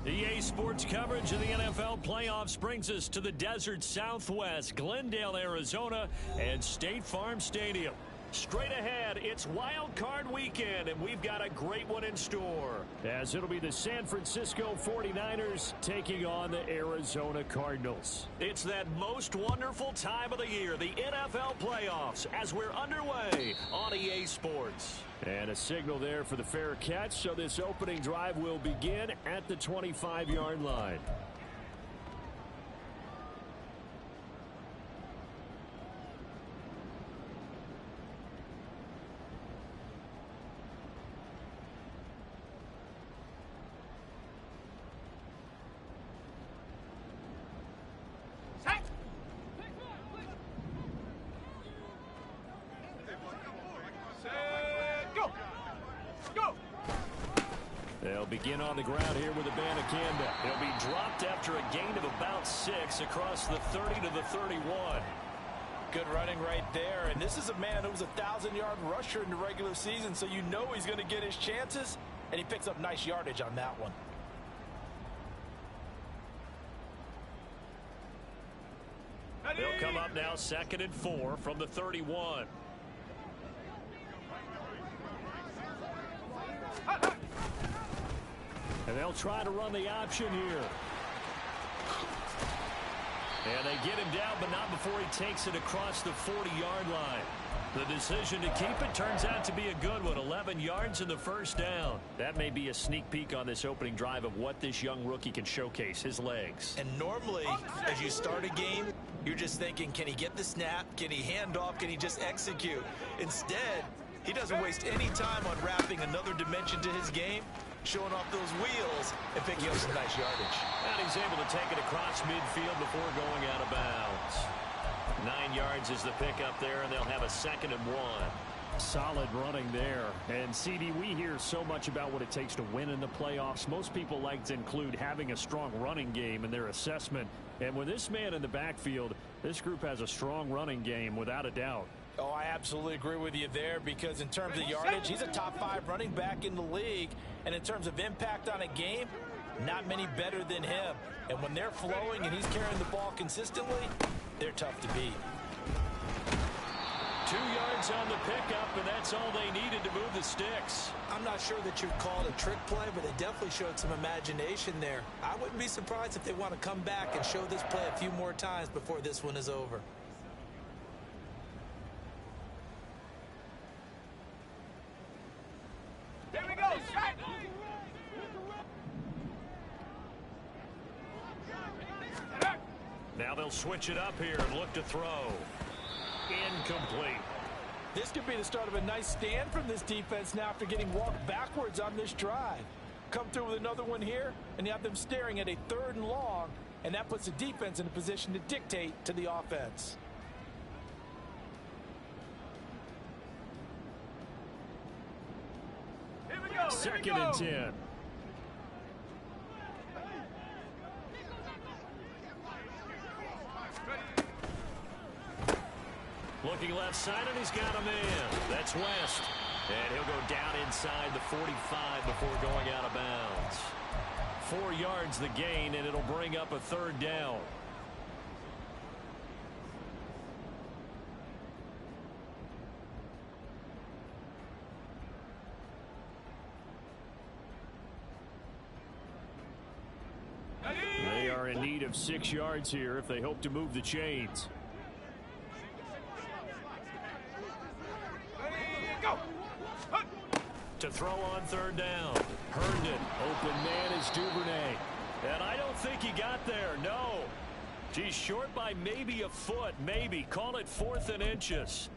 EA Sports coverage of the NFL playoffs brings us to the desert Southwest, Glendale, Arizona, and State Farm Stadium. Straight ahead, it's Wild Card Weekend, and we've got a great one in store, as it'll be the San Francisco 49ers taking on the Arizona Cardinals. It's that most wonderful time of the year, the NFL playoffs, as we're underway on EA Sports. And a signal there for the fair catch, so this opening drive will begin at the 25-yard line. They'll begin on the ground here with a Banacanda. He'll be dropped after a gain of about 6 across the 30 to the 31. Good running right there. And this is a man who was a 1,000-yard rusher in the regular season, so you know he's going to get his chances, and he picks up nice yardage on that one. They'll come up now 2nd and 4 from the 31. And they'll try to run the option here. And they get him down, but not before he takes it across the 40-yard line. The decision to keep it turns out to be a good one. 11 yards in the first down. That may be a sneak peek on this opening drive of what this young rookie can showcase, his legs. And normally, as you start a game, you're just thinking, can he get the snap? Can he hand off? Can he just execute? Instead, he doesn't waste any time unwrapping another dimension to his game, showing off those wheels and picking up some nice yardage. And he's able to take it across midfield before going out of bounds. 9 yards is the pickup there, and they'll have a 2nd and 1. Solid running there. And, CD, we hear so much about what it takes to win in the playoffs. Most people like to include having a strong running game in their assessment. And with this man in the backfield, this group has a strong running game without a doubt. Oh, I absolutely agree with you there, because in terms of yardage, he's a top 5 running back in the league. And in terms of impact on a game, not many better than him. And when they're flowing and he's carrying the ball consistently, they're tough to beat. 2 yards on the pickup, and that's all they needed to move the sticks. I'm not sure that you'd call it a trick play, but they definitely showed some imagination there. I wouldn't be surprised if they want to come back and show this play a few more times before this one is over. Here we go. Now they'll switch it up here and look to throw. Incomplete. This could be the start of a nice stand from this defense now after getting walked backwards on this drive. Come through with another one here, and you have them staring at a 3rd and long, and that puts the defense in a position to dictate to the offense. Here we go. 2nd and 10. Looking left side, and he's got a man. That's West. And he'll go down inside the 45 before going out of bounds. 4 yards the gain, and it'll bring up a 3rd down. They are in need of 6 yards here if they hope to move the chains. throw on third down. Herndon, open man is Duvernay. And I don't think he got there, no. He's short by maybe a foot, maybe. Call it 4th and inches.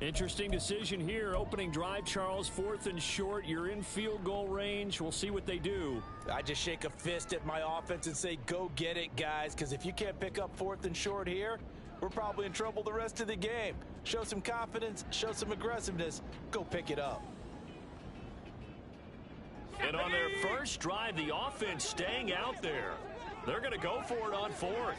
Interesting decision here. Opening drive, Charles, 4th and short. You're in field goal range. We'll see what they do. I just shake a fist at my offense and say, go get it, guys, because if you can't pick up 4th and short here, we're probably in trouble the rest of the game. Show some confidence, show some aggressiveness, go pick it up. And on their first drive, the offense staying out there. They're going to go for it on 4th.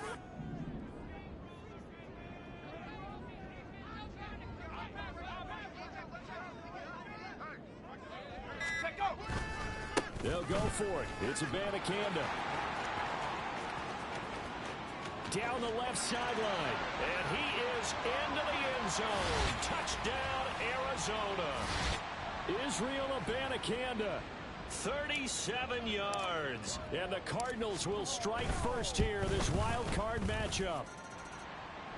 They'll go for it. It's Abanikanda. Down the left sideline. And he is into the end zone. Touchdown, Arizona. Israel Abanikanda. 37 yards. And the Cardinals will strike first here, this wild card matchup.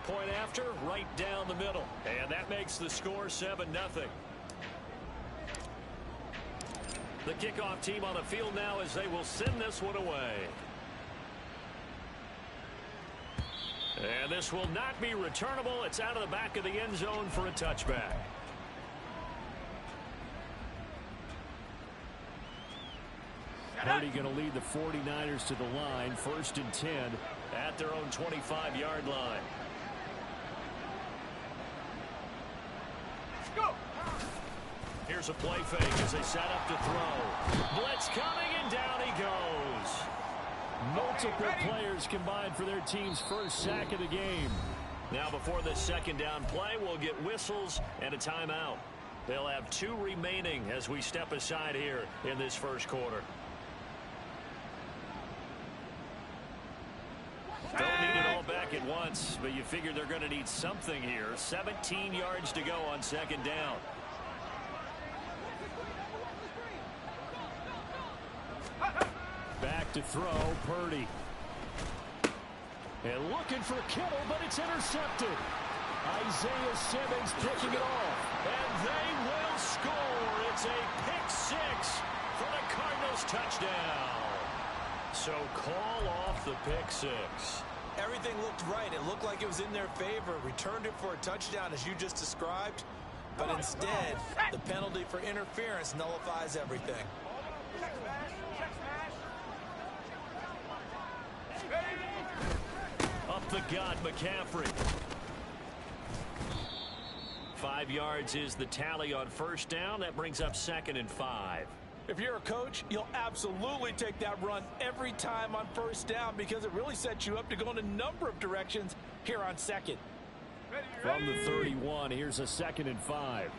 Point after, right down the middle. And that makes the score 7-0. The kickoff team on the field now as they will send this one away. And this will not be returnable. It's out of the back of the end zone for a touchback. Purdy going to lead the 49ers to the line. 1st and 10 at their own 25-yard line. Let's go. Here's a play fake as they set up to throw. Blitz coming, and down he goes. Multiple players combined for their team's first sack of the game. Now before this second down play, we'll get whistles and a timeout. They'll have 2 remaining as we step aside here in this first quarter. Don't need it all back at once, but you figure they're going to need something here. 17 yards to go on second down. Back to throw, Purdy. And looking for Kittle, but it's intercepted. Isaiah Simmons picking it off. And they will score. It's a pick 6 for the Cardinals touchdown. So call off the pick 6. Everything looked right. It looked like it was in their favor. Returned it for a touchdown as you just described. But instead, the penalty for interference nullifies everything. Up the gut, McCaffrey. 5 yards is the tally on first down. That brings up 2nd and 5. If you're a coach, you'll absolutely take that run every time on first down because it really sets you up to go in a number of directions here on second. From the 31, here's a 2nd and 5.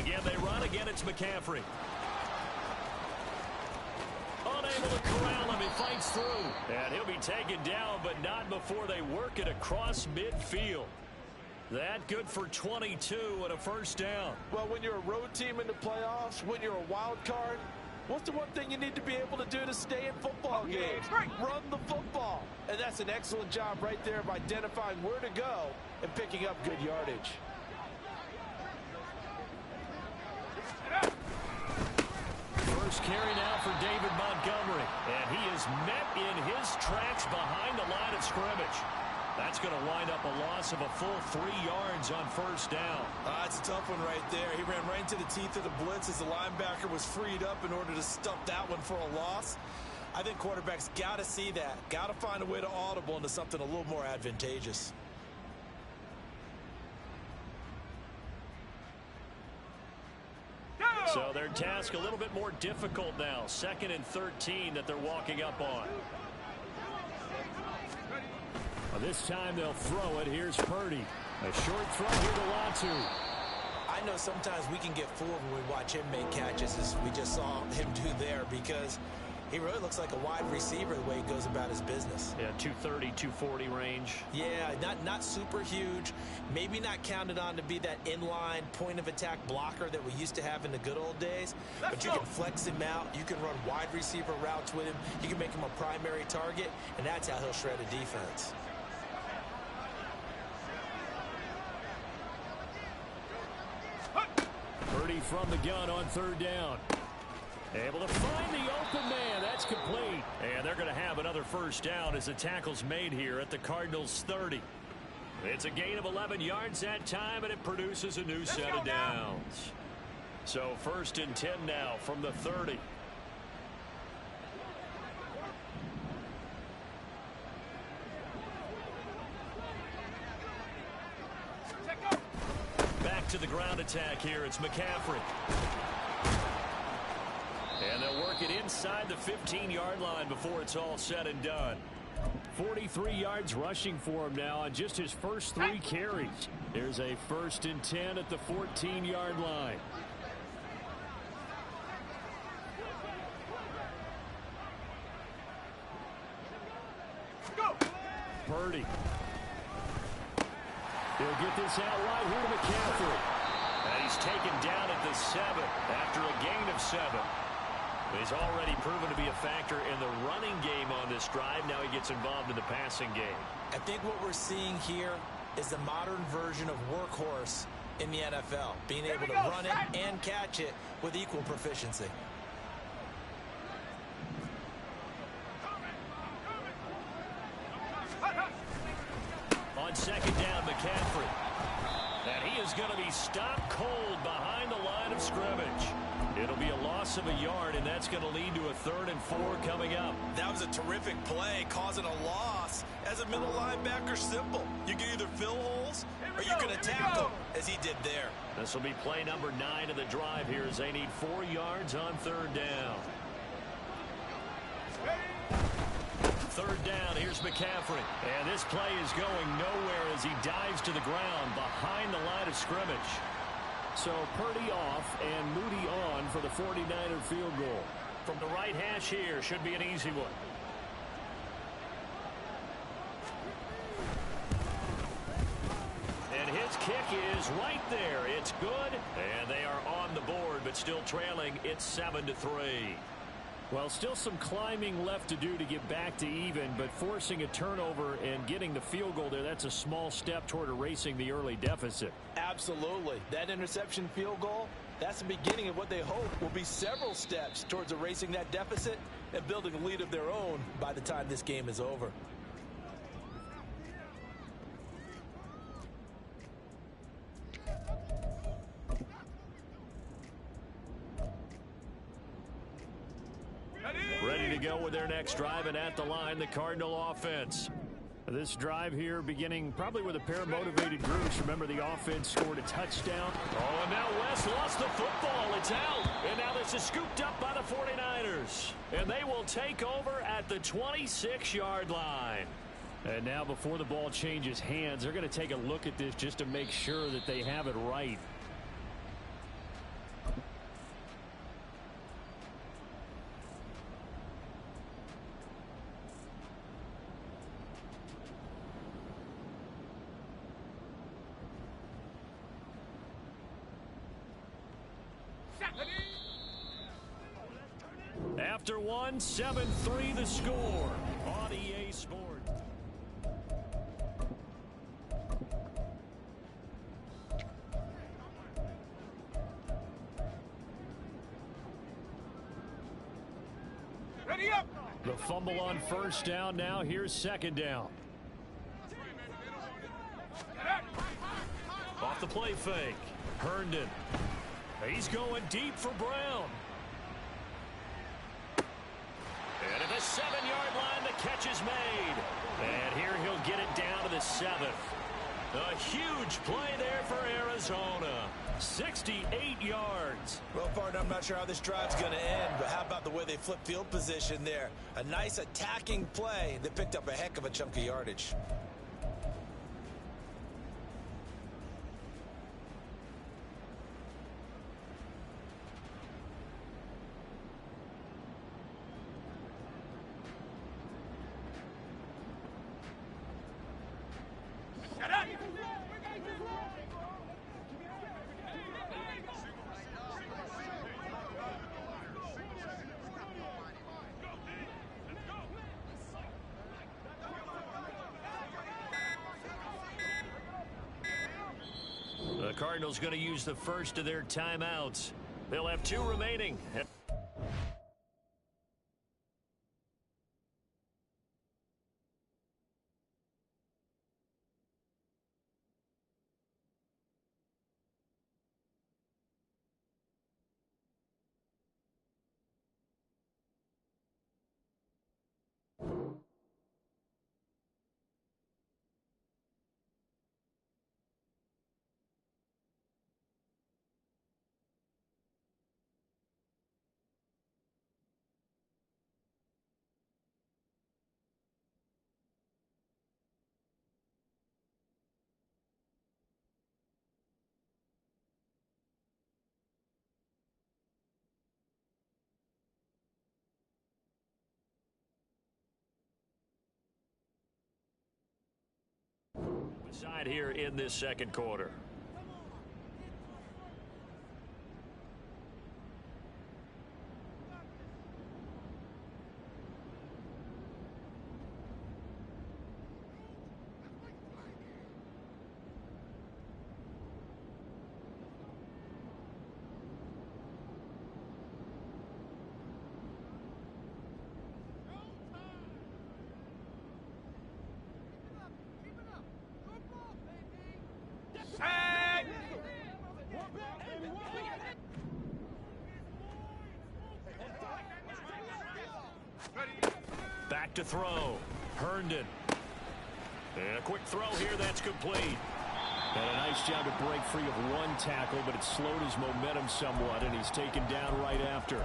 Again, they run. Again, it's McCaffrey. Unable to corral him. He fights through. And he'll be taken down, but not before they work it across midfield. That good for 22 and a first down. Well, when you're a road team in the playoffs, when you're a wild card, what's the one thing you need to be able to do to stay in football games? Run the football. And that's an excellent job right there of identifying where to go and picking up good yardage. First carry now for David Montgomery. And he is met in his tracks behind the line of scrimmage. That's going to wind up a loss of a full 3 yards on first down. That's a tough one right there. He ran right into the teeth of the blitz as the linebacker was freed up in order to stuff that one for a loss. I think quarterbacks got to see that. Got to find a way to audible into something a little more advantageous. So their task a little bit more difficult now. 2nd and 13 that they're walking up on. This time they'll throw it. Here's Purdy. A short throw here to Latu. I know sometimes we can get fooled when we watch him make catches, as we just saw him do there, because he really looks like a wide receiver the way he goes about his business. Yeah, 230, 240 range. Yeah, not super huge. Maybe not counted on to be that inline point-of-attack blocker that we used to have in the good old days. But you can flex him out. You can run wide receiver routes with him. You can make him a primary target, and that's how he'll shred a defense. Purdy from the gun on third down. Able to find the open man. That's complete. And they're going to have another first down as the tackle's made here at the Cardinals' 30. It's a gain of 11 yards that time, and it produces a new set of downs. So 1st and 10 now from the 30. Back to the ground attack here. It's McCaffrey. And they'll work it inside the 15-yard line before it's all said and done. 43 yards rushing for him now on just his first 3 carries. There's a 1st and 10 at the 14-yard line. Purdy. He'll get this out right here to McCaffrey. And he's taken down at the 7 after a gain of 7. He's already proven to be a factor in the running game on this drive. Now he gets involved in the passing game. I think what we're seeing here is the modern version of workhorse in the NFL. Being able to run it and catch it with equal proficiency. On 2nd down, McCaffrey. And he is going to be stopped cold behind the line of scrimmage. It'll be a loss of a yard, and that's going to lead to a 3rd and 4 coming up. That was a terrific play, causing a loss. As a middle linebacker, simple. You can either fill holes or you can attack them, as he did there. This will be play number 9 of the drive here as they need 4 yards on 3rd down. 3rd down, here's McCaffrey. And this play is going nowhere as he dives to the ground behind the line of scrimmage. So Purdy off and Moody on for the 49er field goal. From the right hash here, should be an easy one. And his kick is right there. It's good. And they are on the board, but still trailing. It's 7-3. Well, still some climbing left to do to get back to even, but forcing a turnover and getting the field goal there, that's a small step toward erasing the early deficit. Absolutely. That interception field goal, that's the beginning of what they hope will be several steps towards erasing that deficit and building a lead of their own by the time this game is over. Ready to go with their next drive, and at the line, the Cardinal offense. This drive here beginning probably with a pair of motivated groups. Remember, the offense scored a touchdown. Oh, and now West lost the football. It's out. And now this is scooped up by the 49ers. And they will take over at the 26-yard line. And now before the ball changes hands, they're going to take a look at this just to make sure that they have it right. After one, 7-3 the score on EA Sports. Ready up! The fumble on 1st down. Now here's 2nd down. Off the play fake. Herndon. He's going deep for Brown. And at the 7-yard line, the catch is made. And here he'll get it down to the 7th. A huge play there for Arizona. 68 yards. Well, partner, I'm not sure how this drive's going to end, but how about the way they flip field position there? A nice attacking play that picked up a heck of a chunk of yardage. Cardinals going to use the first of their timeouts. They'll have 2 remaining. Side here in this second quarter. Back to throw. Herndon. And a quick throw here. That's complete. And a nice job to break free of one tackle, but it slowed his momentum somewhat, and he's taken down right after.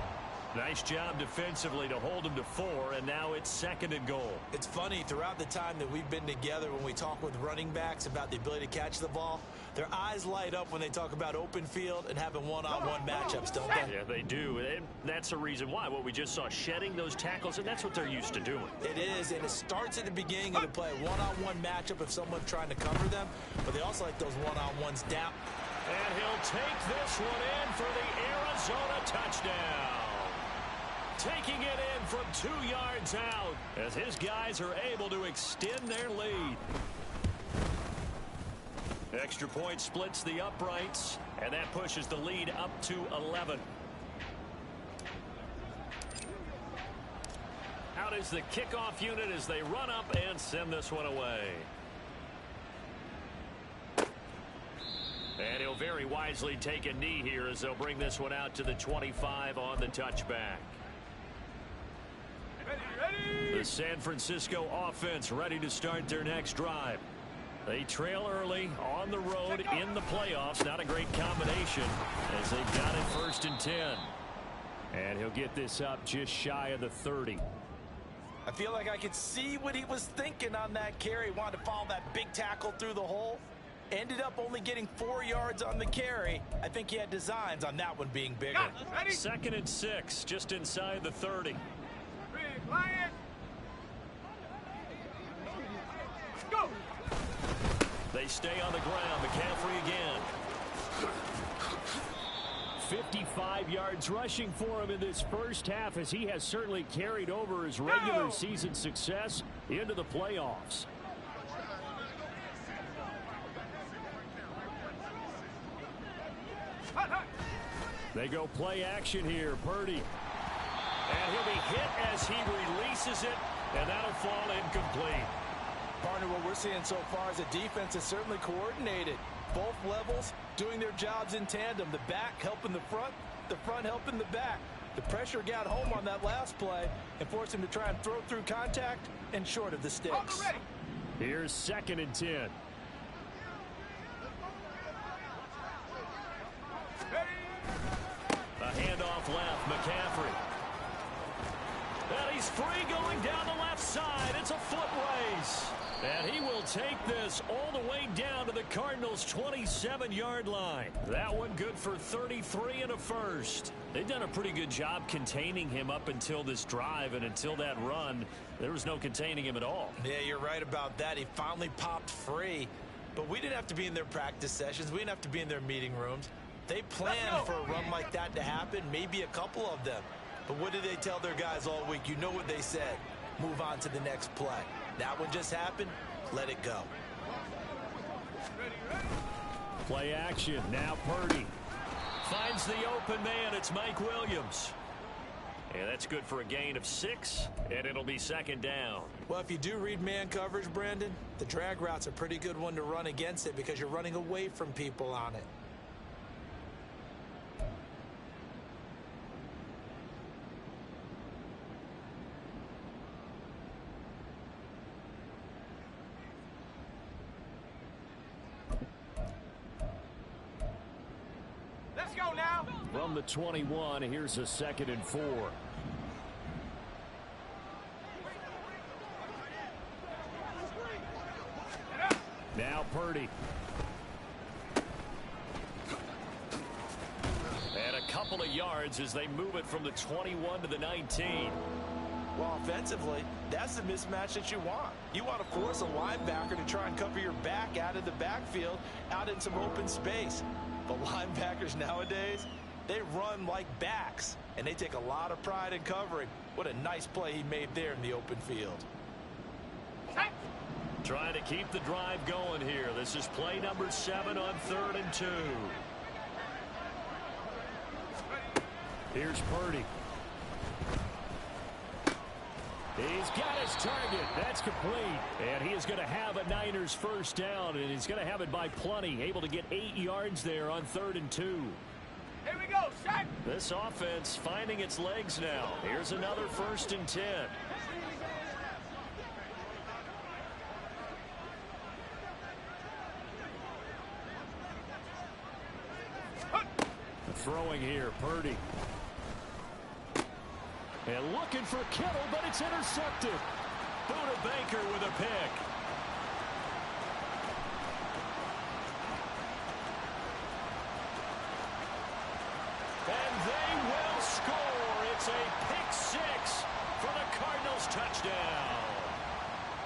Nice job defensively to hold him to 4, and now it's 2nd and goal. It's funny, throughout the time that we've been together, when we talk with running backs about the ability to catch the ball, their eyes light up when they talk about open field and having one-on-one matchups, don't they? Yeah, they do. And that's the reason why. What we just saw, shedding those tackles, and that's what they're used to doing. It is, and it starts at the beginning of the play. One-on-one matchup if someone's trying to cover them, but they also like those one-on-ones down. And he'll take this one in for the Arizona touchdown. Taking it in from 2 yards out as his guys are able to extend their lead. Extra point splits the uprights, and that pushes the lead up to 11. Out is the kickoff unit as they run up and send this one away. And he'll very wisely take a knee here as they'll bring this one out to the 25 on the touchback. The San Francisco offense ready to start their next drive. They trail early on the road in the playoffs. Not a great combination as they've got it 1st and 10. And he'll get this up just shy of the 30. I feel like I could see what he was thinking on that carry. Wanted to follow that big tackle through the hole. Ended up only getting 4 yards on the carry. I think he had designs on that one being bigger. 2nd and 6, just inside the 30. Go. They stay on the ground. McCaffrey again. 55 yards rushing for him in this first half, as he has certainly carried over his regular season success into the playoffs. They go play action here. Purdy. And he'll be hit as he releases it, and that'll fall incomplete. Partner, what we're seeing so far is the defense is certainly coordinated. Both levels doing their jobs in tandem. The back helping the front helping the back. The pressure got home on that last play and forced him to try and throw through contact and short of the sticks. Here's 2nd and 10. A handoff left, McCaffrey. And he's free going down the left side. It's a foot race. And he will take this all the way down to the Cardinals' 27-yard line. That one good for 33 and a first. They've done a pretty good job containing him up until this drive, and until that run, there was no containing him at all. Yeah, you're right about that. He finally popped free. But we didn't have to be in their practice sessions. We didn't have to be in their meeting rooms. They planned for a run like that to happen, maybe a couple of them. But what did they tell their guys all week? You know what they said. Move on to the next play. That one just happened. Let it go. Play action. Now Purdy. Finds the open man. It's Mike Williams. And that's good for a gain of 6, and it'll be second down. Well, if you do read man coverage, Brandon, the drag route's a pretty good one to run against it because you're running away from people on it. Let's go now. From the 21, here's a 2nd and 4. Now Purdy. And a couple of yards as they move it from the 21 to the 19. Well, offensively, that's the mismatch that you want. You want to force a linebacker to try and cover your back out of the backfield, out in some open space. But linebackers nowadays, they run like backs, and they take a lot of pride in covering. What a nice play he made there in the open field. Trying to keep the drive going here. This is play number 7 on 3rd and 2. Here's Purdy. He's got his target. That's complete. And he is going to have a Niners first down, and he's going to have it by plenty. Able to get 8 yards there on 3rd and 2. Here we go, Shaq. This offense finding its legs now. Here's another 1st and 10. Throwing here, Purdy. And looking for Kittle, but it's intercepted. Buda Baker with a pick. And they will score. It's a pick 6 for the Cardinals touchdown.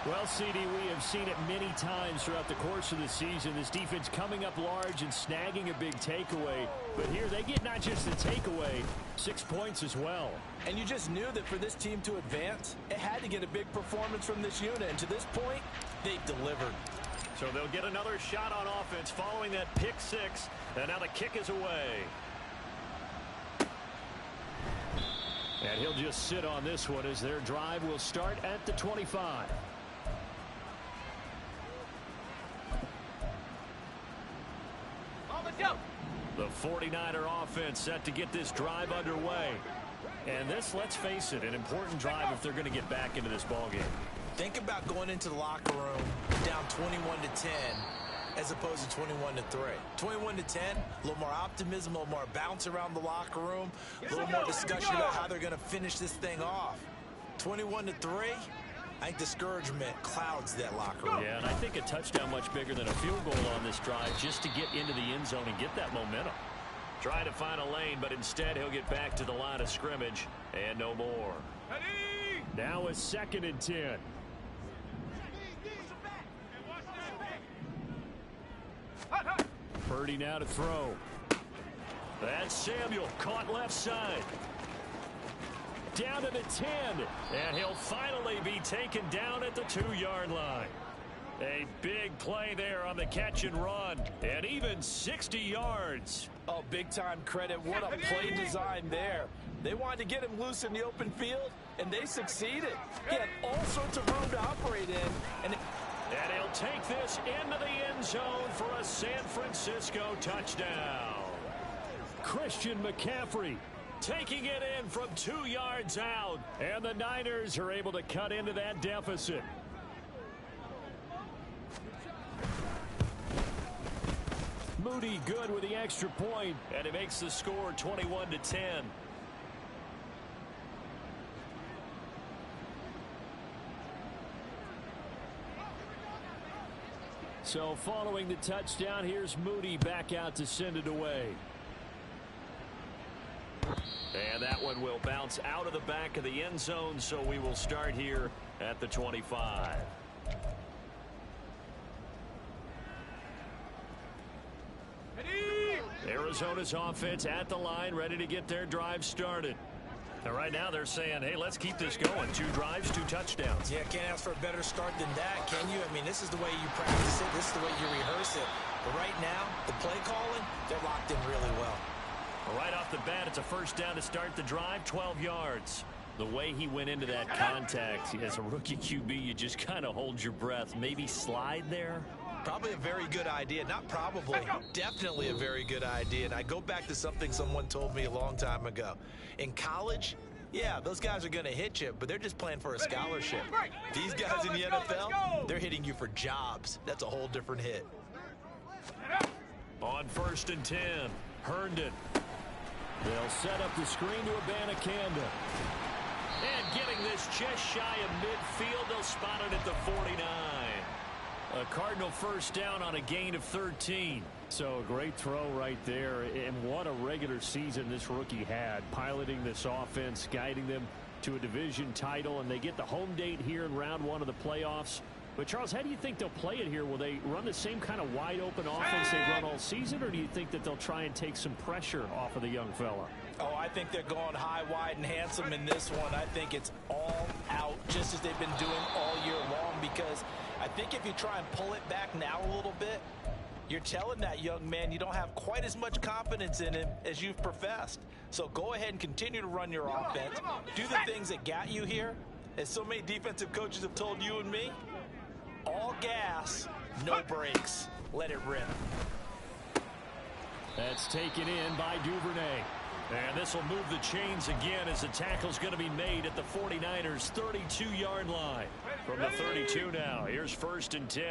Well, CD, we have seen it many times throughout the course of the season. This defense coming up large and snagging a big takeaway. But here they get not just the takeaway, 6 points as well. And you just knew that for this team to advance, it had to get a big performance from this unit. And to this point, they've delivered. So they'll get another shot on offense following that pick 6. And now the kick is away. And he'll just sit on this one as their drive will start at the 25. The 49er offense set to get this drive underway. And this, let's face it, an important drive if they're going to get back into this ballgame. Think about going into the locker room down 21-10 as opposed to 21-3. 21-10, a little more optimism, a little more bounce around the locker room, a little more discussion about how they're going to finish this thing off. 21-3, I think discouragement clouds that locker room. Yeah, and I think a touchdown much bigger than a field goal on this drive just to get into the end zone and get that momentum. Trying to find a lane, but instead he'll get back to the line of scrimmage and no more. Now a 2nd and 10. Purdy now to throw. That's Samuel caught left side. Down to the 10, and he'll finally be taken down at the 2-yard line. A big play there on the catch and run, and even 60 yards. Oh, big-time credit. What a play design there. They wanted to get him loose in the open field, and they succeeded. He had all sorts of room to operate in. And he'll take this into the end zone for a San Francisco touchdown. Christian McCaffrey taking it in from 2 yards out. And the Niners are able to cut into that deficit. Moody good with the extra point. And it makes the score 21-10. So following the touchdown, here's Moody back out to send it away. And that one will bounce out of the back of the end zone, so we will start here at the 25. Ready? Arizona's offense at the line, ready to get their drive started. And right now they're saying, hey, let's keep this going. 2 drives, 2 touchdowns. Yeah, can't ask for a better start than that, can you? I mean, this is the way you practice it. This is the way you rehearse it. But right now, the play calling, they're locked in really well. Right off the bat, it's a first down to start the drive, 12 yards. The way he went into that contact, as a rookie QB, you just kind of hold your breath. Maybe slide there. Probably a very good idea. Not probably. Definitely a very good idea. And I go back to something someone told me a long time ago. In college, yeah, those guys are going to hit you, but they're just playing for a scholarship. These guys in the NFL, they're hitting you for jobs. That's a whole different hit. On 1st and 10, Herndon. They'll set up the screen to Abanikanda. And getting this just shy of midfield, they'll spot it at the 49. A Cardinal first down on a gain of 13. So a great throw right there. And what a regular season this rookie had, piloting this offense, guiding them to a division title, and they get the home date here in round 1 of the playoffs. But, Charles, how do you think they'll play it here? Will they run the same kind of wide-open offense they've run all season, or do you think that they'll try and take some pressure off of the young fella? Oh, I think they're going high, wide, and handsome in this one. I think it's all out, just as they've been doing all year long, because I think if you try and pull it back now a little bit, you're telling that young man you don't have quite as much confidence in him as you've professed. So go ahead and continue to run your offense. Do the things that got you here. As so many defensive coaches have told you and me, all gas, no brakes. Let it rip. That's taken in by Duvernay. And this will move the chains again as the tackle's going to be made at the 49ers' 32-yard line. From the 32 now, here's 1st and 10.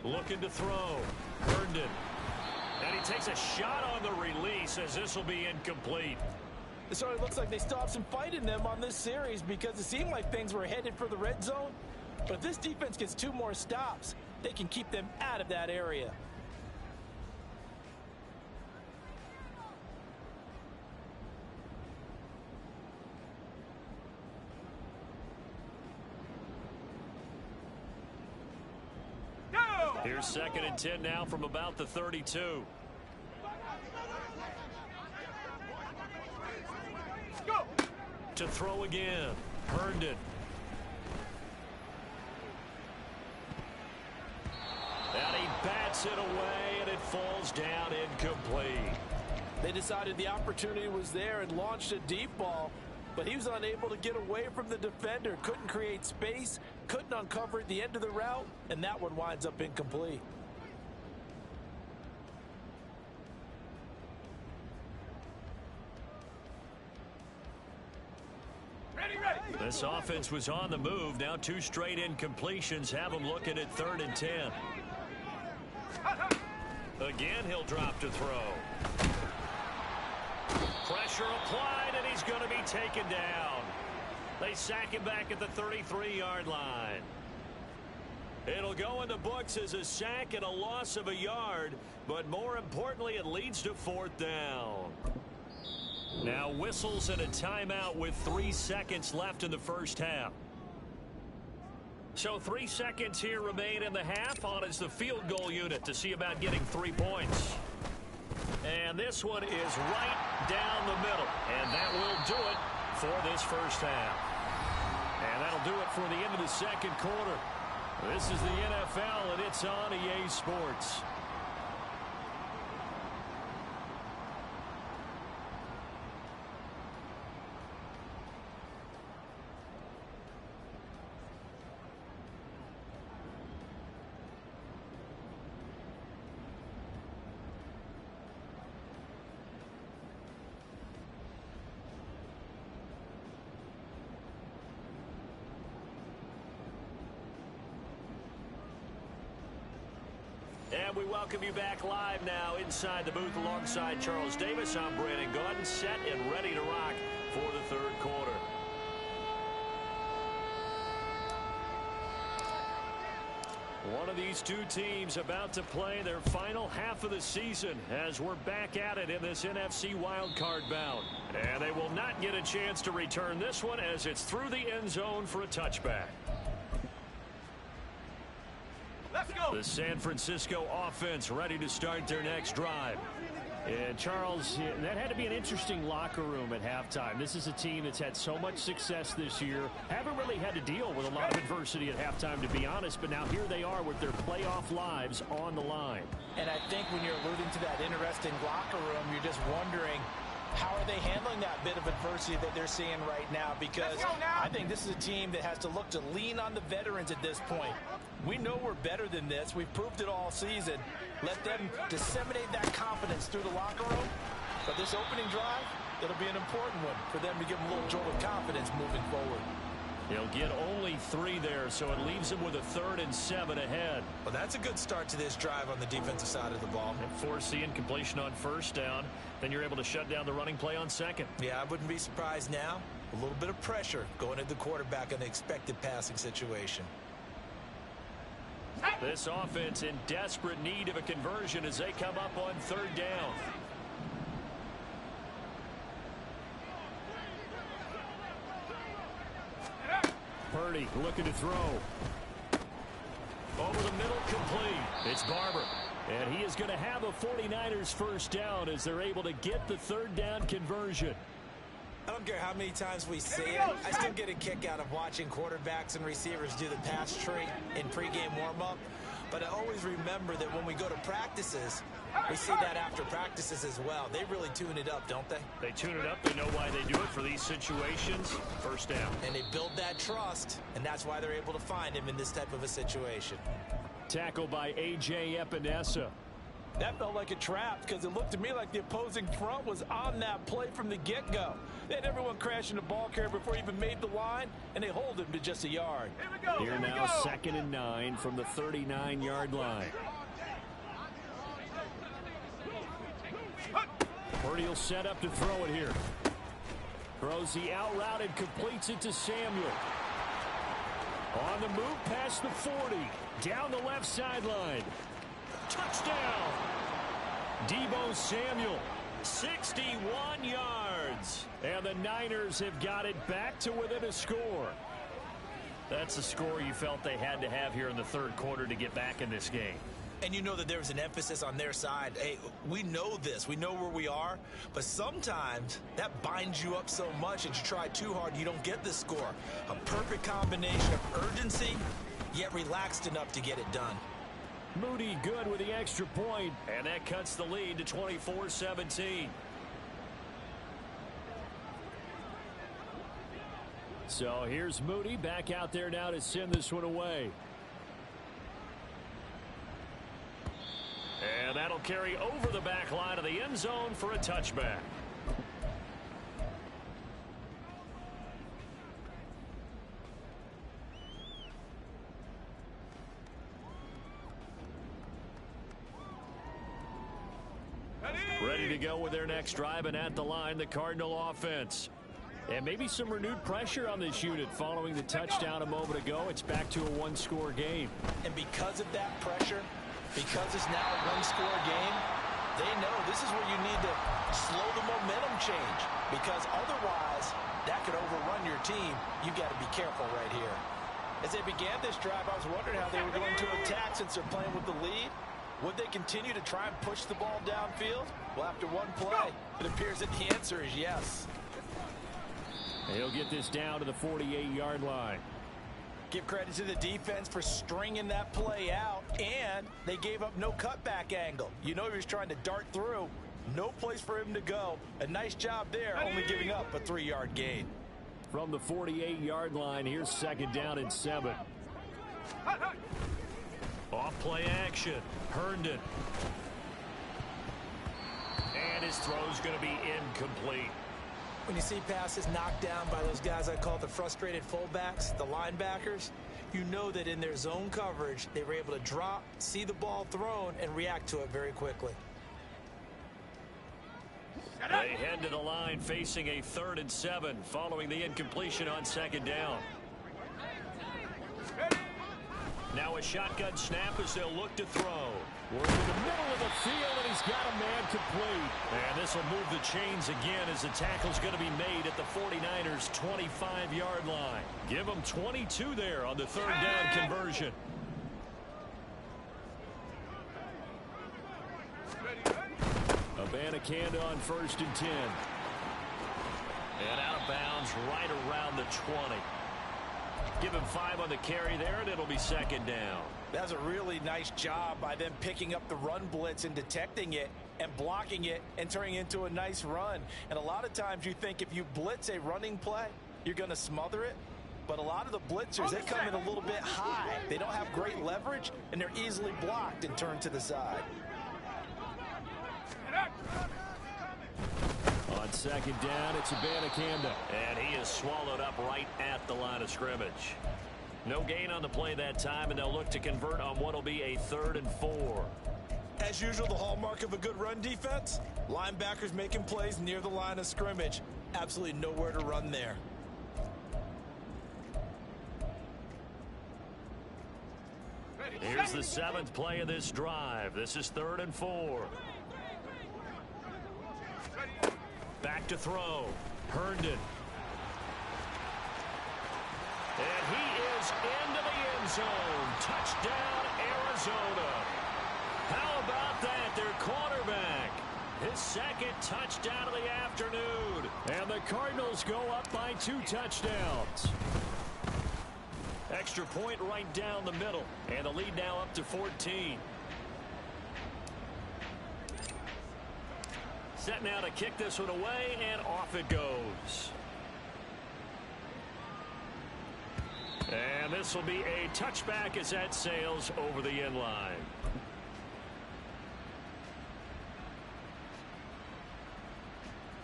Looking to throw. Herndon. And he takes a shot on the release as this will be incomplete. So it looks like they still have some fight in them on this series, because it seemed like things were headed for the red zone. But if this defense gets 2 more stops, they can keep them out of that area. Here's 2nd and 10 now from about the 32. To throw again, Herndon. And he bats it away, and it falls down incomplete. They decided the opportunity was there and launched a deep ball, but he was unable to get away from the defender, couldn't create space, couldn't uncover at the end of the route, and that one winds up incomplete. This offense was on the move. Now 2 straight incompletions have him looking at 3rd and 10. Again, he'll drop to throw. Pressure applied, and he's going to be taken down. They sack him back at the 33-yard line. It'll go in the books as a sack and a loss of a yard, but more importantly, it leads to 4th down. Now whistles and a timeout with 3 seconds left in the first half. So 3 seconds here remain in the half. On is the field goal unit to see about getting 3 points. And this one is right down the middle. And that will do it for this first half. And that'll do it for the end of the second quarter. This is the NFL, and it's on EA Sports. And we welcome you back live now inside the booth alongside Charles Davis. I'm Brandon Gaudin, set and ready to rock for the third quarter. One of these 2 teams about to play their final half of the season as we're back at it in this NFC wildcard bout. And they will not get a chance to return this one as it's through the end zone for a touchback. Let's go. The San Francisco offense ready to start their next drive. And Charles, that had to be an interesting locker room at halftime. This is a team that's had so much success this year. Haven't really had to deal with a lot of adversity at halftime, to be honest. But now here they are with their playoff lives on the line. And I think when you're alluding to that interesting locker room, you're just wondering, how are they handling that bit of adversity that they're seeing right now? Because I think this is a team that has to look to lean on the veterans at this point. We know we're better than this. We've proved it all season. Let them disseminate that confidence through the locker room. But this opening drive, it'll be an important one for them to give them a little jolt of confidence moving forward. He'll get only 3 there, so it leaves him with a 3rd and 7 ahead. Well, that's a good start to this drive on the defensive side of the ball. And force the incompletion on 1st down. Then you're able to shut down the running play on 2nd. Yeah, I wouldn't be surprised now. A little bit of pressure going at the quarterback in the expected passing situation. This offense in desperate need of a conversion as they come up on 3rd down. Purdy looking to throw. Over the middle, complete. It's Barber. And he is going to have a 49ers 1st down as they're able to get the 3rd down conversion. I don't care how many times we see it. I still get a kick out of watching quarterbacks and receivers do the pass tree in pregame warm-up. But I always remember that when we go to practices, we see that after practices as well. They really tune it up, don't they? They tune it up. They know why they do it for these situations. 1st down. And they build that trust, and that's why they're able to find him in this type of a situation. Tackle by A.J. Epinesa. That felt like a trap because it looked to me like the opposing front was on that play from the get-go. They had everyone crashing the ball carrier before he even made the line, and they hold him to just a yard. Here now, 2nd and 9 from the 39-yard line. Purdy will set up to throw it here. Throws the out route and completes it to Samuel. On the move past the 40. Down the left sideline. Touchdown! Deebo Samuel, 61 yards. And the Niners have got it back to within a score. That's the score you felt they had to have here in the 3rd quarter to get back in this game. And you know that there was an emphasis on their side. Hey, we know this. We know where we are. But sometimes that binds you up so much that you try too hard, you don't get the score. A perfect combination of urgency, yet relaxed enough to get it done. Moody good with the extra point. And that cuts the lead to 24-17. So here's Moody back out there now to send this one away. And that'll carry over the back line of the end zone for a touchback. Ready to go with their next drive, and at the line, the Cardinal offense. And maybe some renewed pressure on this unit following the touchdown a moment ago. It's back to a 1-score game. And because of that pressure, because it's now a 1-score game, they know this is where you need to slow the momentum change. Because otherwise, that could overrun your team. You've got to be careful right here. As they began this drive, I was wondering how they were going to attack since they're playing with the lead. Would they continue to try and push the ball downfield? Well, after one play, it appears that the answer is yes. He'll get this down to the 48-yard line. Give credit to the defense for stringing that play out, and they gave up no cutback angle. You know he was trying to dart through. No place for him to go. A nice job there, only giving up a 3-yard gain. From the 48-yard line, here's 2nd down and 7. Off play action. Herndon. And his throw's going to be incomplete. When you see passes knocked down by those guys I call the frustrated fullbacks, the linebackers, you know that in their zone coverage, they were able to drop, see the ball thrown, and react to it very quickly. They head to the line facing a 3rd and 7 following the incompletion on 2nd down. Now a shotgun snap as they'll look to throw. We're in the middle of the field, and he's got a man complete. And this will move the chains again as the tackle's going to be made at the 49ers' 25-yard line. Give them 22 there on the 3rd down conversion. A Abanikanda on 1st and 10. And out of bounds right around the 20. Give him 5 on the carry there, and it'll be 2nd down. That's a really nice job by them picking up the run blitz and detecting it and blocking it and turning it into a nice run. And a lot of times you think if you blitz a running play, you're going to smother it. But a lot of the blitzers, they come in a little bit high. They don't have great leverage, and they're easily blocked and turned to the side. On 2nd down, it's Abanikanda. And he is swallowed up right at the line of scrimmage. No gain on the play that time, and they'll look to convert on what will be a 3rd and 4. As usual, the hallmark of a good run defense, linebackers making plays near the line of scrimmage. Absolutely nowhere to run there. Here's the 7th play of this drive. This is 3rd and 4. Back to throw. Herndon. And he is into the end zone. Touchdown, Arizona. How about that? Their quarterback. His 2nd touchdown of the afternoon. And the Cardinals go up by 2 touchdowns. Extra point right down the middle. And the lead now up to 14. Set now to kick this one away, and off it goes. And this will be a touchback as that sails over the end line.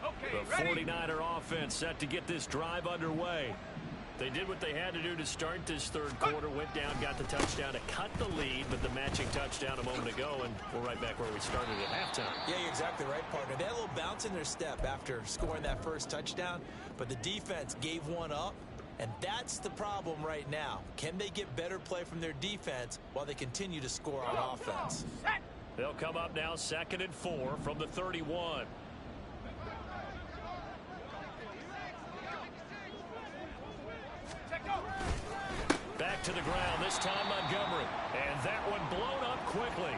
The 49er offense set to get this drive underway. They did what they had to do to start this 3rd quarter, went down, got the touchdown to cut the lead, but the matching touchdown a moment ago, and we're right back where we started at halftime. Yeah, you're exactly right, partner. They had a little bounce in their step after scoring that first touchdown, but the defense gave one up, and that's the problem right now. Can they get better play from their defense while they continue to score on offense? They'll come up now 2nd and 4 from the 31. Back to the ground, this time Montgomery. And that one blown up quickly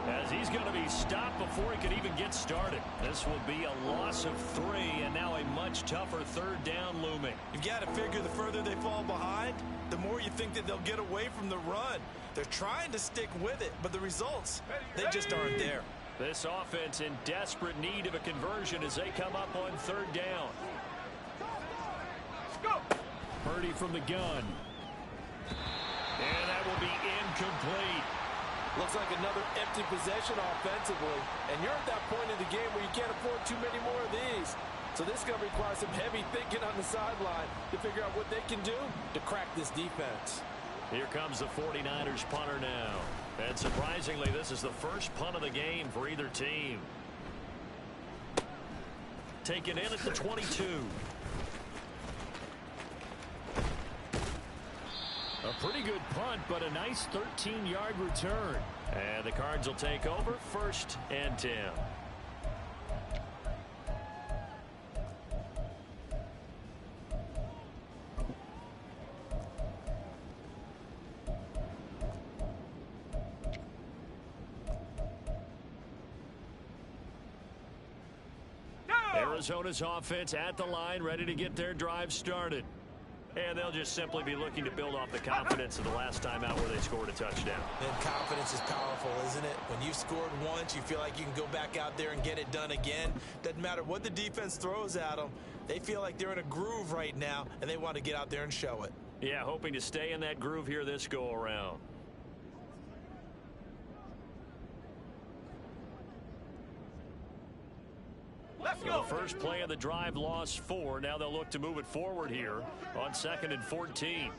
as he's going to be stopped before he can even get started. This will be a loss of 3, and now a much tougher 3rd down looming. You've got to figure the further they fall behind, the more you think that they'll get away from the run. They're trying to stick with it, but the results, they just aren't there. This offense in desperate need of a conversion as they come up on 3rd down. Let's go. Purdy from the gun. And that will be incomplete. Looks like another empty possession offensively. And you're at that point in the game where you can't afford too many more of these. So this is going to require some heavy thinking on the sideline to figure out what they can do to crack this defense. Here comes the 49ers punter now. And surprisingly, this is the first punt of the game for either team. Taken in at the 22. A pretty good punt, but a nice 13-yard return. And the Cards will take over 1st and 10. Arizona's offense at the line, ready to get their drive started. And they'll just simply be looking to build off the confidence of the last time out where they scored a touchdown. And confidence is powerful, isn't it? When you've scored once, you feel like you can go back out there and get it done again. Doesn't matter what the defense throws at them. They feel like they're in a groove right now, and they want to get out there and show it. Yeah, hoping to stay in that groove here this go-around. The first play of the drive lost 4. Now they'll look to move it forward here on 2nd and 14.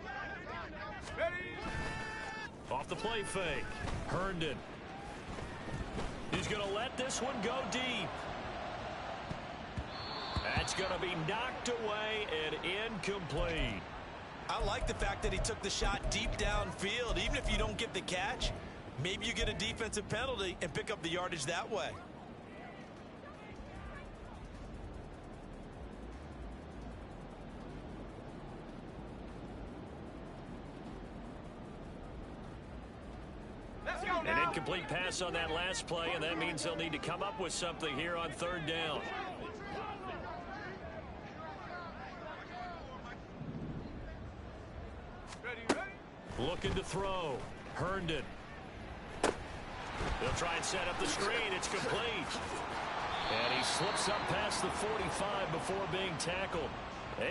Off the play fake. Herndon. He's going to let this one go deep. That's going to be knocked away and incomplete. I like the fact that he took the shot deep downfield. Even if you don't get the catch, maybe you get a defensive penalty and pick up the yardage that way. An Incomplete pass on that last play, and that means they'll need to come up with something here on third down. Looking to throw. Herndon. They'll try and set up the screen. It's complete. And he slips up past the 45 before being tackled.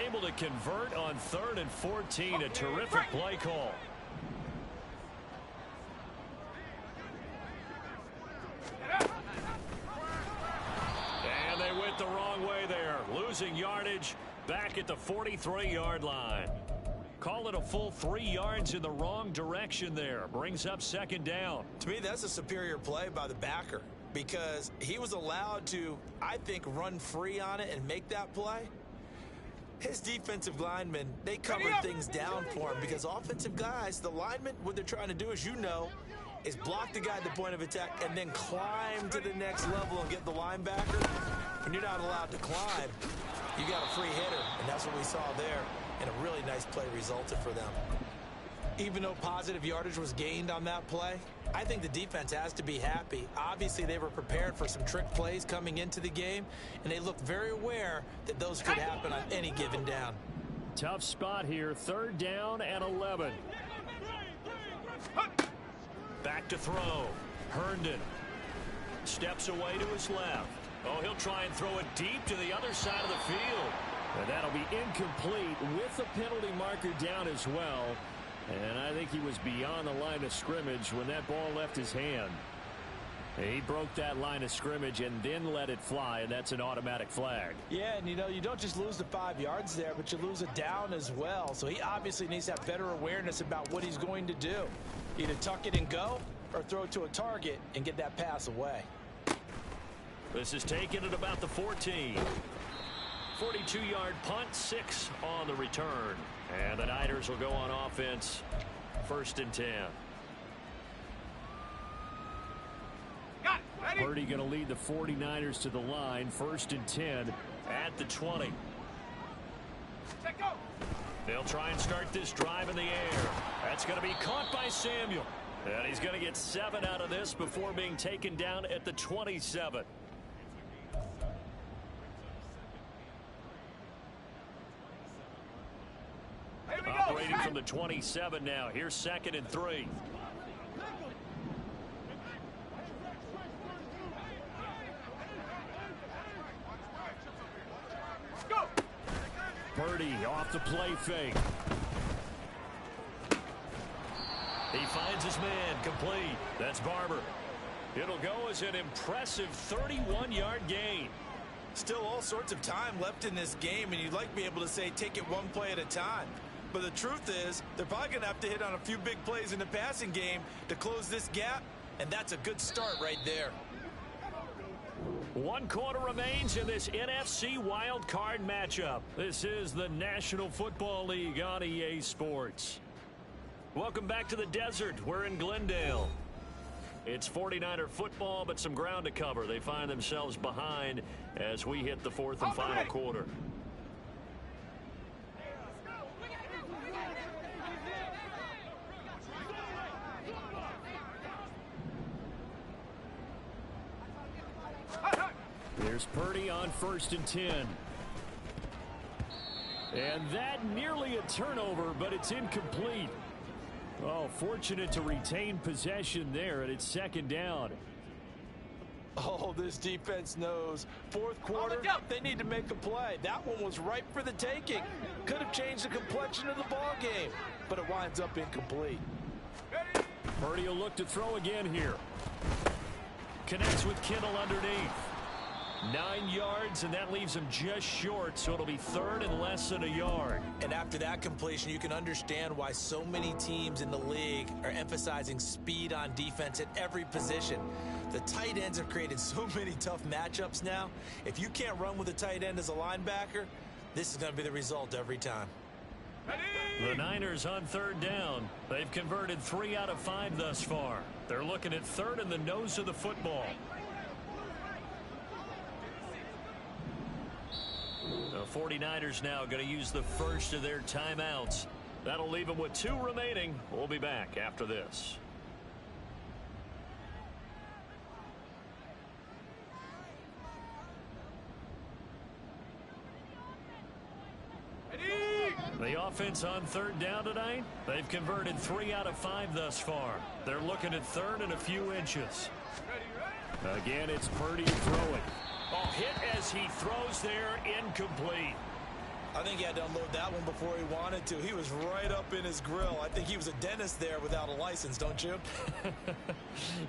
Able to convert on 3rd and 14. A terrific play call. And they went the wrong way there. Losing yardage back at the 43-yard line. Call it a full 3 yards in the wrong direction there. Brings up 2nd down. To me, that's a superior play by the backer because he was allowed to, I think, run free on it and make that play. His defensive linemen, they covered things down for him because offensive guys, the linemen, what they're trying to do, as you know, is block the guy at the point of attack and then climb to the next level and get the linebacker. When you're not allowed to climb, you got a free hitter, and that's what we saw there. And a really nice play resulted for them. Even though positive yardage was gained on that play, I think the defense has to be happy. Obviously, they were prepared for some trick plays coming into the game, and they looked very aware that those could happen on any given down. Tough spot here. 3rd down and 11. Back to throw. Herndon steps away to his left. Oh, he'll try and throw it deep to the other side of the field. And that'll be incomplete with the penalty marker down as well. And I think he was beyond the line of scrimmage when that ball left his hand. He broke that line of scrimmage and then let it fly, and that's an automatic flag. Yeah, and you know, you don't just lose the 5 yards there, but you lose a down as well. So he obviously needs to have better awareness about what he's going to do. Either tuck it and go or throw it to a target and get that pass away. This is taken at about the 14. 42-yard punt, 6 on the return. And the Niners will go on offense, 1st and 10. Purdy going to lead the 49ers to the line, 1st and 10 at the 20. They'll try and start this drive in the air. That's going to be caught by Samuel. And he's going to get 7 out of this before being taken down at the 27. Operating from the 27 now. Here's 2nd and 3. Purdy off the play fake. He finds his man, complete. That's Barber. It'll go as an impressive 31-yard gain. Still all sorts of time left in this game, and you'd like to be able to say take it one play at a time. But the truth is, they're probably going to have to hit on a few big plays in the passing game to close this gap, and that's a good start right there. 1 quarter remains in this NFC wild card matchup. This is the National Football League on EA Sports. Welcome back to the desert. We're in Glendale. It's 49er football, but some ground to cover. They find themselves behind as we hit the 4th and final quarter. There's Purdy on 1st and 10. And that nearly a turnover, but it's incomplete. Oh, fortunate to retain possession there, and it's 2nd down. Oh, this defense knows. 4th quarter, they need to make a play. That one was ripe for the taking. Could have changed the complexion of the ball game, but it winds up incomplete. Purdy will look to throw again here. Connects with Kittle underneath. 9 yards, and that leaves him just short, so it'll be 3rd and less than a yard. And after that completion, you can understand why so many teams in the league are emphasizing speed on defense at every position. The tight ends have created so many tough matchups now. If you can't run with a tight end as a linebacker, this is going to be the result every time. The Niners on 3rd down. They've converted 3 out of 5 thus far. They're looking at 3rd in the nose of the football. The 49ers now going to use the first of their timeouts. That'll leave them with 2 remaining. We'll be back after this. The offense on third down tonight, they've converted 3 out of 5 thus far. They're looking at third and a few inches. Again, it's Purdy throwing. Oh, hit as he throws there, incomplete. I think he had to unload that one before he wanted to. He was right up in his grill. I think he was a dentist there without a license, don't you?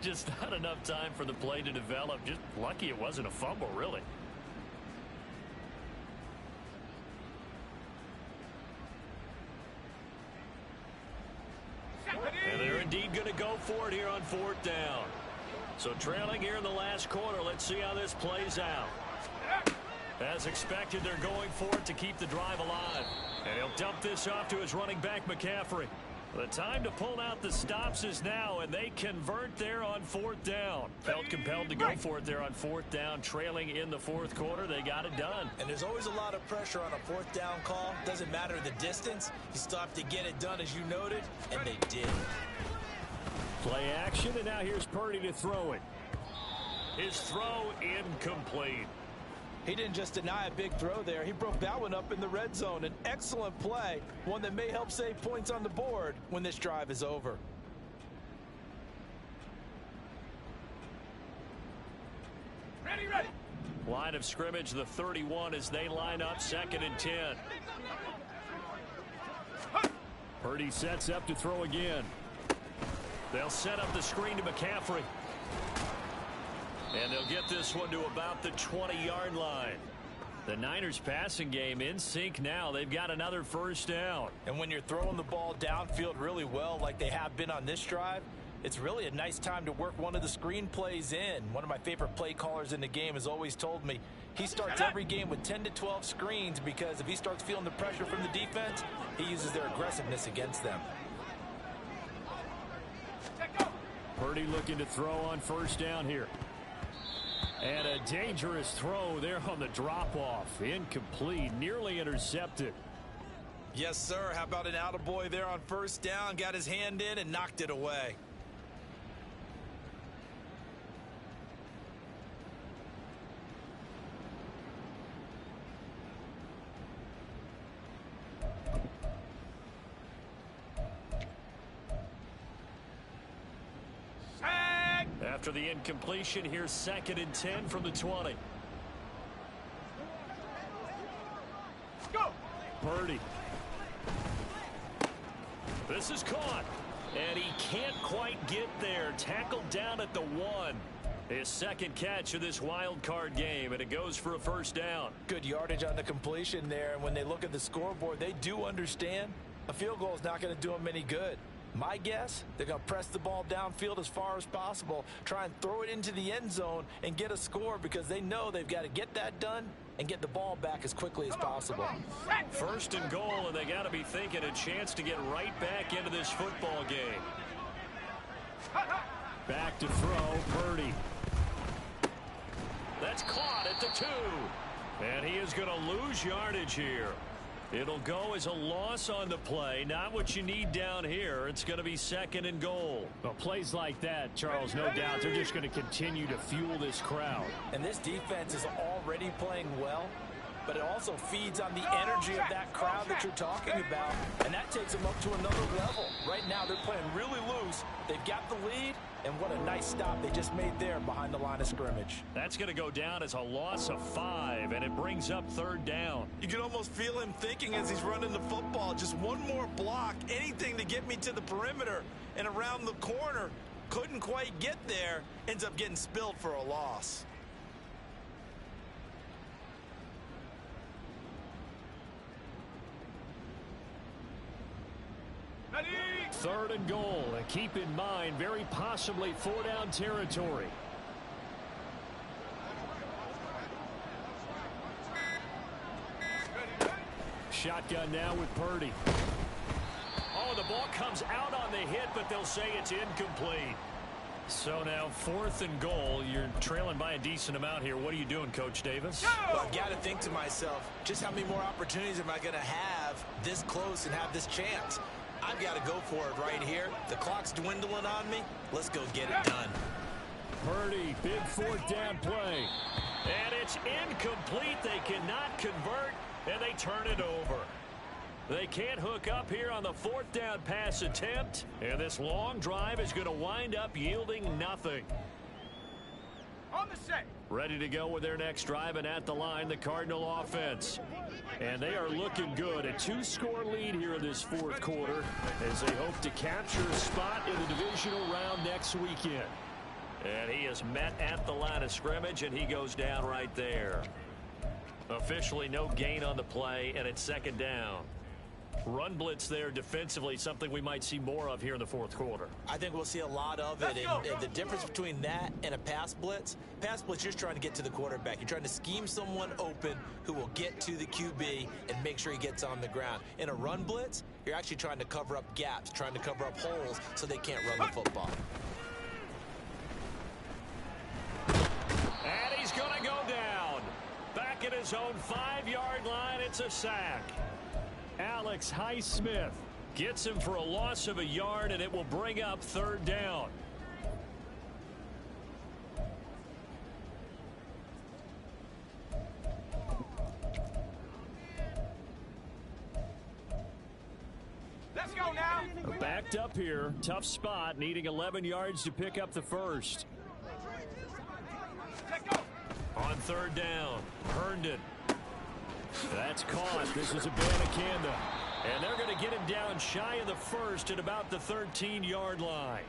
Just not enough time for the play to develop. Just lucky it wasn't a fumble, really. And they're indeed going to go for it here on 4th down. So trailing here in the last quarter. Let's see how this plays out. As expected, they're going for it to keep the drive alive. And he'll dump this off to his running back, McCaffrey. The time to pull out the stops is now, and they convert there on 4th down. Felt compelled to go for it there on 4th down, trailing in the 4th quarter. They got it done. And there's always a lot of pressure on a 4th down call. Doesn't matter the distance. You still have to get it done, as you noted, and they did. Play action, and now here's Purdy to throw it. His throw incomplete. He didn't just deny a big throw there. He broke that one up in the red zone. An excellent play, one that may help save points on the board when this drive is over. Ready, ready. Line of scrimmage, the 31 as they line up 2nd and 10. Purdy sets up to throw again. They'll set up the screen to McCaffrey. And they'll get this one to about the 20-yard line. The Niners passing game in sync now. They've got another 1st down. And when you're throwing the ball downfield really well like they have been on this drive, it's really a nice time to work one of the screen plays in. One of my favorite play callers in the game has always told me he starts every game with 10 to 12 screens because if he starts feeling the pressure from the defense, he uses their aggressiveness against them. Purdy looking to throw on 1st down here. And a dangerous throw there on the drop-off. Incomplete, nearly intercepted. Yes, sir. How about an attaboy there on 1st down? Got his hand in and knocked it away. After the incompletion, here's 2nd and 10 from the 20. Go. Purdy. This is caught. And he can't quite get there. Tackled down at the 1. His 2nd catch of this wild card game, and it goes for a 1st down. Good yardage on the completion there. And when they look at the scoreboard, they do understand a field goal is not going to do them any good. My guess, they're going to press the ball downfield as far as possible, try and throw it into the end zone and get a score because they know they've got to get that done and get the ball back as quickly as possible. 1st and goal, and they got to be thinking a chance to get right back into this football game. Back to throw, Purdy. That's caught at the 2. And he is going to lose yardage here. It'll go as a loss on the play. Not what you need down here. It's going to be 2nd and goal. Well, plays like that, Charles, no doubt, they're just going to continue to fuel this crowd. And this defense is already playing well, but it also feeds on the energy of that crowd that you're talking about, and that takes them up to another level. Right now, they're playing really loose. They've got the lead, and what a nice stop they just made there behind the line of scrimmage. That's going to go down as a loss of 5, and it brings up 3rd down. You can almost feel him thinking as he's running the football. Just one more block, anything to get me to the perimeter and around the corner. Couldn't quite get there. Ends up getting spilled for a loss. Ready. 3rd and goal, and keep in mind, very possibly 4-down territory. Shotgun now with Purdy. Oh, the ball comes out on the hit, but they'll say it's incomplete. So now 4th and goal. You're trailing by a decent amount here. What are you doing, Coach Davis? Well, I've got to think to myself, just how many more opportunities am I going to have this close and have this chance? I've got to go for it right here. The clock's dwindling on me. Let's go get it done. Purdy, big 4th down play. And it's incomplete. They cannot convert, and they turn it over. They can't hook up here on the 4th down pass attempt, and this long drive is going to wind up yielding nothing. On the set. Ready to go with their next drive, and at the line, the Cardinal offense. And they are looking good. A 2-score lead here in this 4th quarter as they hope to capture a spot in the divisional round next weekend. And he is met at the line of scrimmage, and he goes down right there. Officially no gain on the play, and it's 2nd down. Run blitz there defensively, something we might see more of here in the 4th quarter. I think we'll see a lot of it. And the difference between that and a pass blitz, you're just trying to get to the quarterback. You're trying to scheme someone open who will get to the QB and make sure he gets on the ground. In a run blitz, you're actually trying to cover up gaps, trying to cover up holes so they can't run the football. And he's going to go down. Back at his own 5-yard line, it's a sack. Alex Highsmith gets him for a loss of a yard, and it will bring up 3rd down. Let's go now. Backed up here. Tough spot. Needing 11 yards to pick up the first. Let's go. On 3rd down, Herndon. That's caught. This is Abanikanda. And they're going to get him down shy of the first at about the 13-yard line.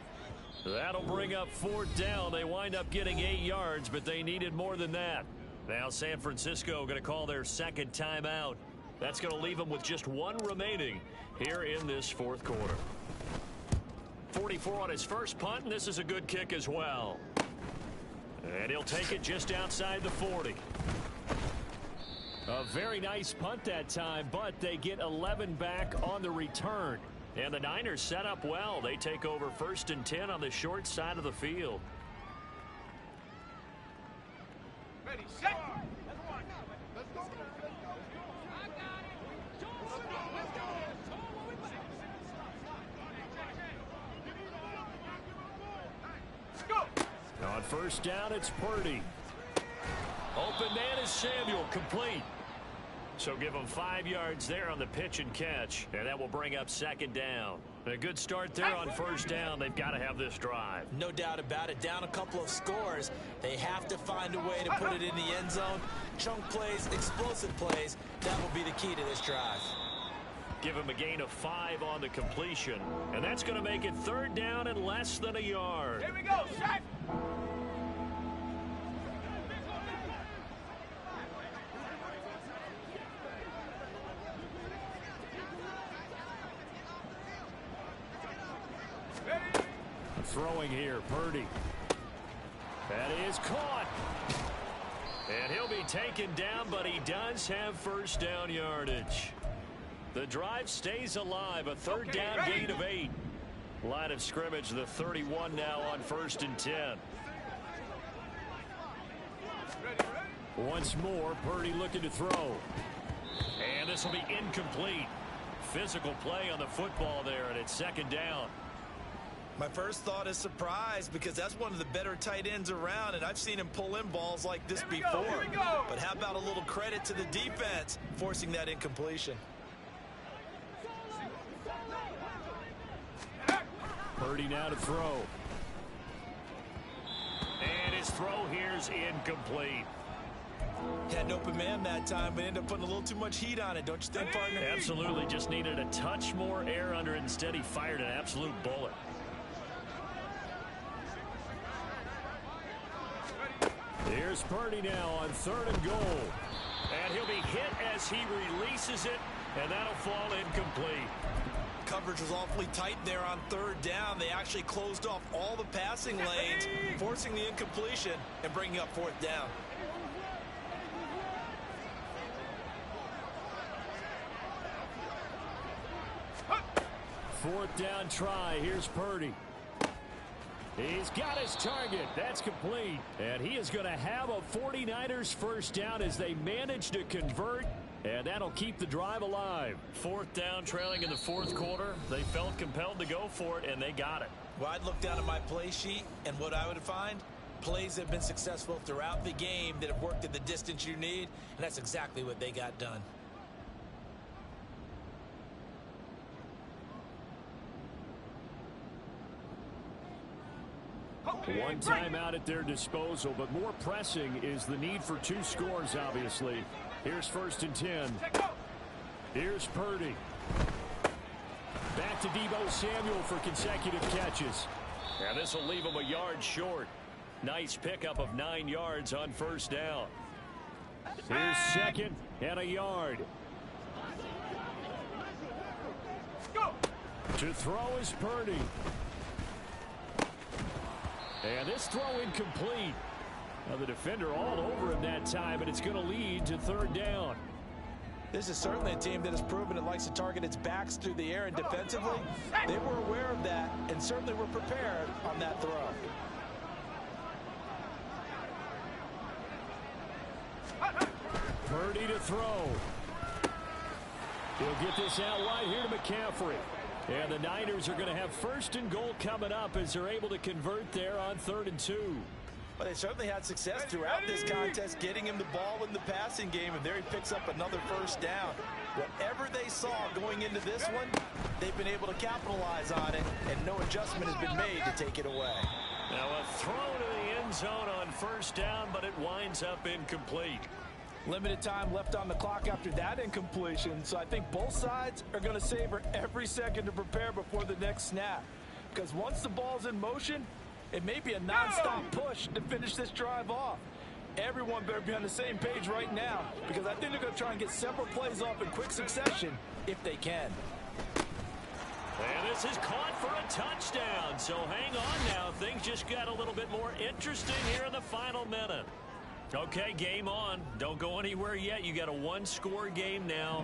That'll bring up 4th down. They wind up getting 8 yards, but they needed more than that. Now San Francisco going to call their 2nd timeout. That's going to leave them with just 1 remaining here in this 4th quarter. 44 on his first punt, and this is a good kick as well. And he'll take it just outside the 40. A very nice punt that time, but they get 11 back on the return. And the Niners set up well. They take over 1st and 10 on the short side of the field. Ready, set. Go. On 1st down, it's Purdy. Open man is Samuel, complete. So give him 5 yards there on the pitch and catch, and that will bring up 2nd down. A good start there on 1st down. They've got to have this drive. No doubt about it. Down a couple of scores. They have to find a way to put it in the end zone. Chunk plays, explosive plays. That will be the key to this drive. Give him a gain of 5 on the completion, and that's going to make it 3rd down and less than a yard. Here we go, set. Throwing here, Purdy. That is caught. And he'll be taken down, but he does have 1st down yardage. The drive stays alive. A 3rd down gain of 8. Line of scrimmage, the 31 now on 1st and 10. Once more, Purdy looking to throw. And this will be incomplete. Physical play on the football there, and it's 2nd down. My first thought is surprise, because that's one of the better tight ends around, and I've seen him pull in balls like this before. Here we go. But how about a little credit to the defense forcing that incompletion? Purdy now to throw. And his throw here's incomplete. Had an open man that time, but ended up putting a little too much heat on it, don't you think, partner? Absolutely, just needed a touch more air under it. Instead, he fired an absolute bullet. Here's Purdy now on 3rd and goal. And he'll be hit as he releases it, and that'll fall incomplete. Coverage was awfully tight there on 3rd down. They actually closed off all the passing lanes, forcing the incompletion and bringing up 4th down. Fourth down try. Here's Purdy. He's got his target. That's complete. And he is going to have a 49ers first down as they manage to convert. And that'll keep the drive alive. 4th down, trailing in the 4th quarter. They felt compelled to go for it, and they got it. Well, I'd look down at my play sheet, and what I would find, plays have been successful throughout the game that have worked at the distance you need, and that's exactly what they got done. One timeout at their disposal, but more pressing is the need for 2 scores, obviously. Here's 1st and 10. Here's Purdy. Back to Deebo Samuel for consecutive catches. And this will leave him a yard short. Nice pickup of 9 yards on 1st down. Here's 2nd and a yard. To throw is Purdy. And this throw incomplete. Now the defender all over him that time, and it's going to lead to 3rd down. This is certainly a team that has proven it likes to target its backs through the air, and defensively, they were aware of that and certainly were prepared on that throw. Purdy to throw. He'll get this out wide here to McCaffrey. And the Niners are going to have 1st and goal coming up as they're able to convert there on 3rd and 2. Well, they certainly had success throughout this contest, getting him the ball in the passing game, and there he picks up another 1st down. Whatever they saw going into this one, they've been able to capitalize on it, and no adjustment has been made to take it away. Now a throw to the end zone on 1st down, but it winds up incomplete. Limited time left on the clock after that incompletion, so I think both sides are going to savor every second to prepare before the next snap. Because once the ball's in motion, it may be a non-stop push to finish this drive off. Everyone better be on the same page right now, because I think they're going to try and get several plays off in quick succession if they can. And this is caught for a touchdown. So hang on now. Things just got a little bit more interesting here in the final minute. Okay, game on. Don't go anywhere yet. You got a 1-score game now.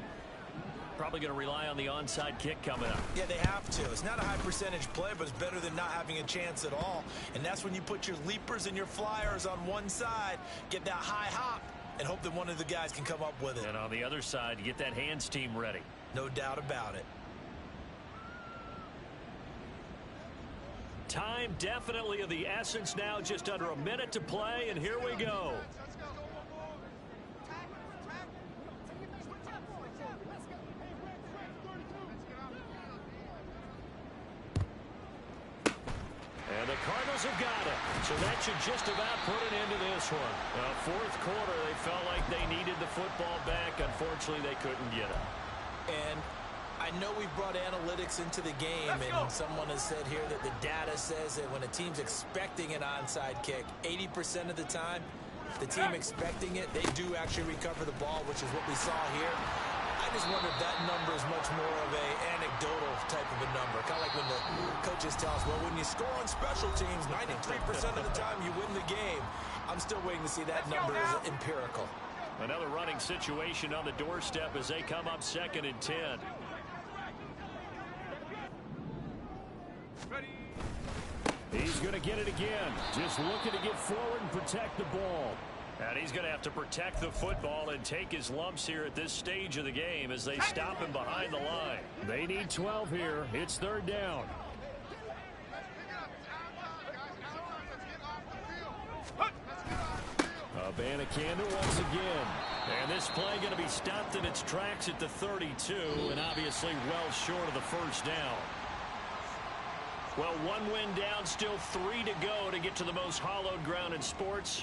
Probably going to rely on the onside kick coming up. Yeah, they have to. It's not a high percentage play, but it's better than not having a chance at all. And that's when you put your leapers and your flyers on one side, get that high hop, and hope that one of the guys can come up with it. And on the other side, you get that hands team ready. No doubt about it. Time definitely of the essence now. Just under a minute to play, and here we go. And the Cardinals have got it. So that should just about put an end to this one. Well, 4th quarter, they felt like they needed the football back. Unfortunately, they couldn't get it. And I know we've brought analytics into the game, and someone has said here that the data says that when a team's expecting an onside kick, 80% of the time, the team expecting it, they do actually recover the ball, which is what we saw here. I just wonder if that number is much more of a anecdotal type of a number. Kind of like when the coaches tell us, well, when you score on special teams, 93% of the time you win the game. I'm still waiting to see that number is empirical. Another running situation on the doorstep as they come up 2nd and 10. He's going to get it again. Just looking to get forward and protect the ball. And he's going to have to protect the football and take his lumps here at this stage of the game as they stop him behind the line. They need 12 here. It's 3rd down. Abanikanda once again. And this play going to be stopped in its tracks at the 32, and obviously well short of the 1st down. Well, 1 win down, still 3 to go to get to the most hallowed ground in sports.